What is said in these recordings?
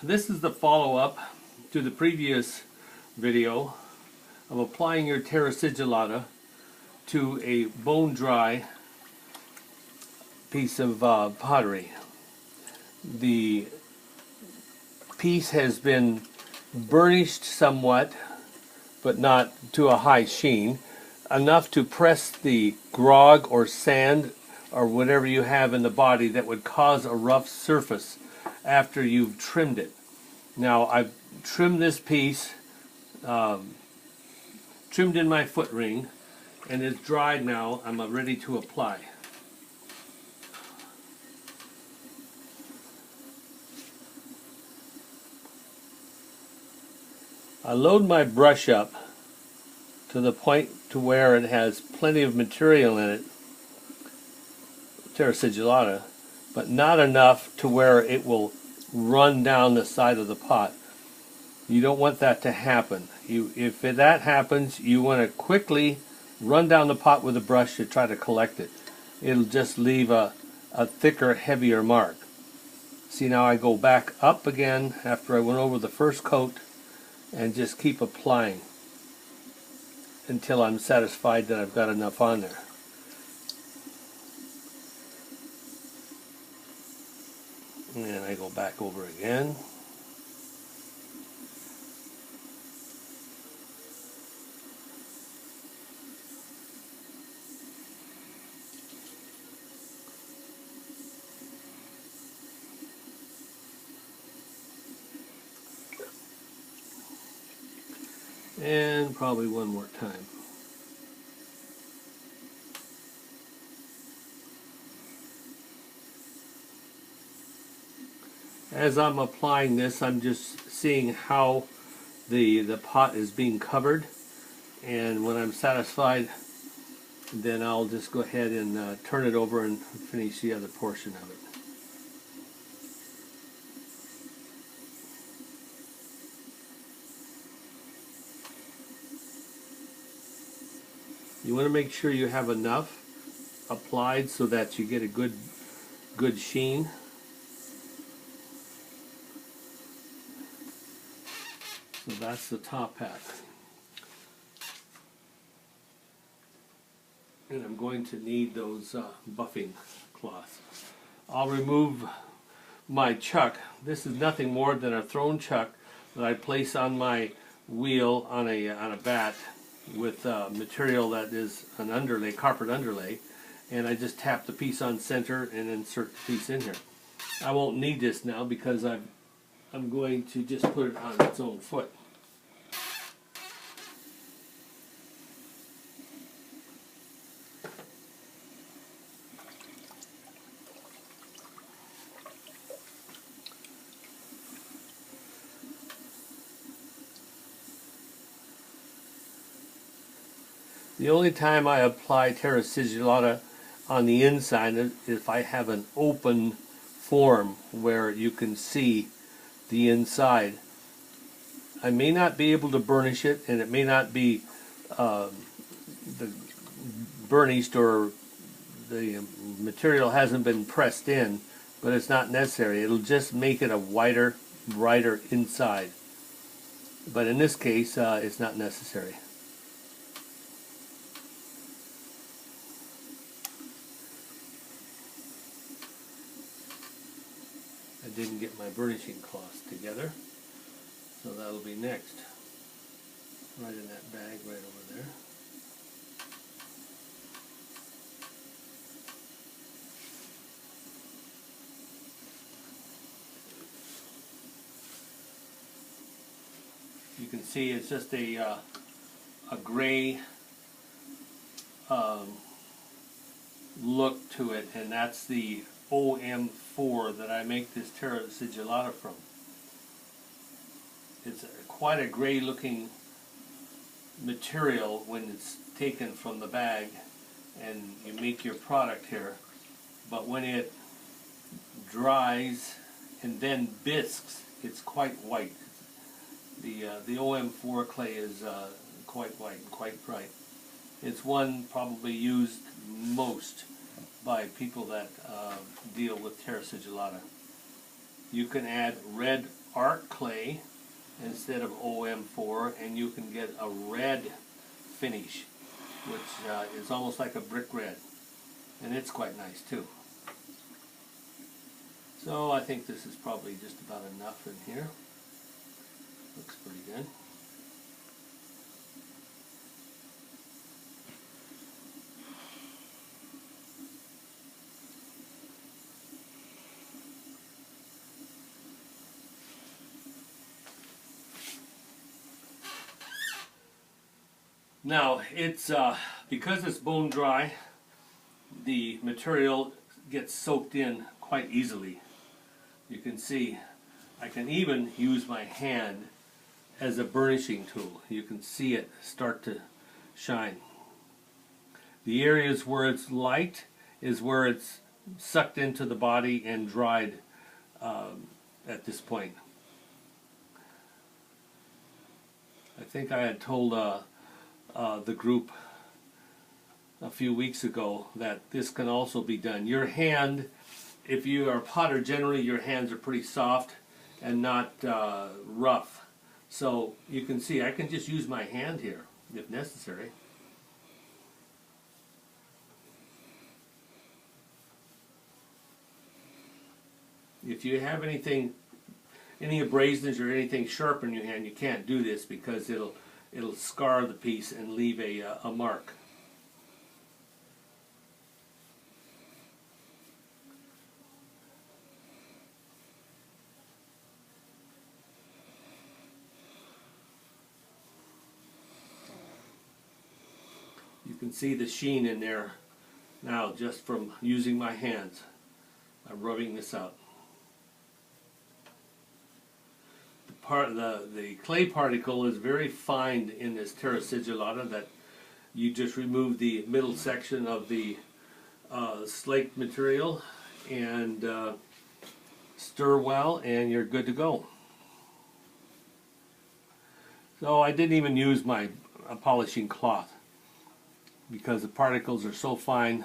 This is the follow-up to the previous video of applying your terrasig to a bone-dry piece of pottery. The piece has been burnished somewhat, but not to a high sheen, enough to press the grog or sand or whatever you have in the body that would cause a rough surface after you've trimmed it. Now I've trimmed this piece, trimmed in my foot ring, and it's dried now. I'm ready to apply. I load my brush up to the point to where it has plenty of material in it, terrasig, but not enough to where it will run down the side of the pot. You don't want that to happen. If that happens, you want to quickly run down the pot with a brush to try to collect it. It'll just leave a thicker, heavier mark. See, now I go back up again after I went over the first coat and just keep applying until I'm satisfied that I've got enough on there. And I go back over again. And probably one more time. As I'm applying this, I'm just seeing how the pot is being covered, and when I'm satisfied, then I'll just go ahead and turn it over and finish the other portion of it. You want to make sure you have enough applied so that you get a good sheen. So that's the top half. And I'm going to need those buffing cloths. I'll remove my chuck. This is nothing more than a thrown chuck that I place on my wheel on a bat with material that is an underlay, carpet underlay, and I just tap the piece on center and insert the piece in here. I won't need this now because I'm going to just put it on its own foot. The only time I apply terrasig on the inside is if I have an open form where you can see the inside. I may not be able to burnish it, and it may not be burnished, or the material hasn't been pressed in, but it's not necessary. It'll just make it a wider, brighter inside. But in this case, it's not necessary. I didn't get my burnishing cloths together, so that'll be next. Right in that bag right over there. You can see it's just a gray look to it, and that's the OM4 that I make this terrasig from. It's quite a gray looking material when it's taken from the bag and you make your product here, but when it dries and then bisques, it's quite white. The OM4 clay is quite white and quite bright. It's one probably used most by people that deal with terrasig. You can add red art clay instead of OM4, and you can get a red finish, which is almost like a brick red, and it's quite nice too. So I think this is probably just about enough in here. Looks pretty good. Now it's because it's bone dry, the material gets soaked in quite easily. You can see I can even use my hand as a burnishing tool. You can see it start to shine. The areas where it's light is where it's sucked into the body and dried at this point. I think I had told the group a few weeks ago that this can also be done. Your hand, if you are a potter, generally your hands are pretty soft and not rough. So you can see I can just use my hand here if necessary. If you have anything, any abrasions or anything sharp in your hand, you can't do this because it'll scar the piece and leave a mark. You can see the sheen in there now just from using my hands. I'm rubbing this out. The clay particle is very fine in this terrasigillata, that you just remove the middle section of the slaked material and stir well, and you're good to go. So I didn't even use my polishing cloth because the particles are so fine,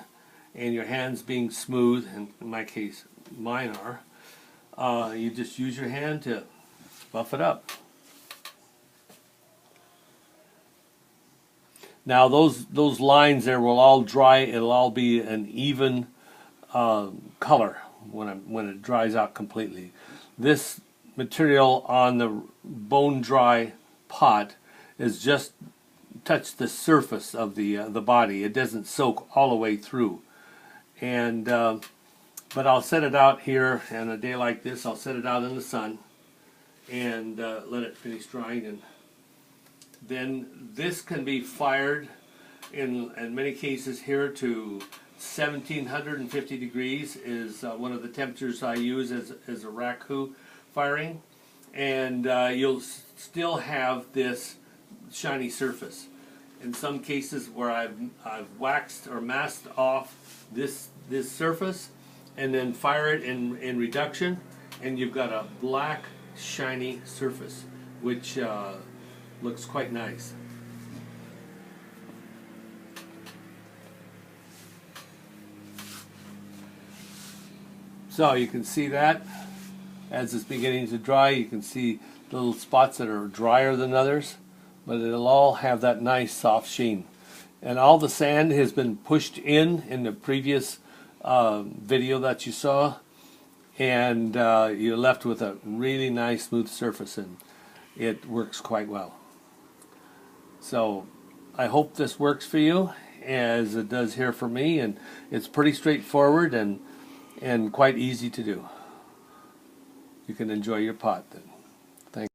and your hands being smooth, and in my case mine are, you just use your hand to buff it up. Now those lines there will all dry. It'll all be an even color when it dries out completely. This material on the bone dry pot is just touch the surface of the body. It doesn't soak all the way through. And but I'll set it out here, and a day like this I'll set it out in the sun and let it finish drying, and then this can be fired in many cases here to 1750 degrees is one of the temperatures I use as a raku firing, and you'll still have this shiny surface. In some cases where I've waxed or masked off this surface and then fire it in reduction, and you've got a black shiny surface, which looks quite nice. So you can see that as it's beginning to dry, you can see little spots that are drier than others, but it'll all have that nice soft sheen. And all the sand has been pushed in the previous video that you saw, and you're left with a really nice smooth surface, and it works quite well. So I hope this works for you as it does here for me, and it's pretty straightforward and quite easy to do. You can enjoy your pot then. Thanks.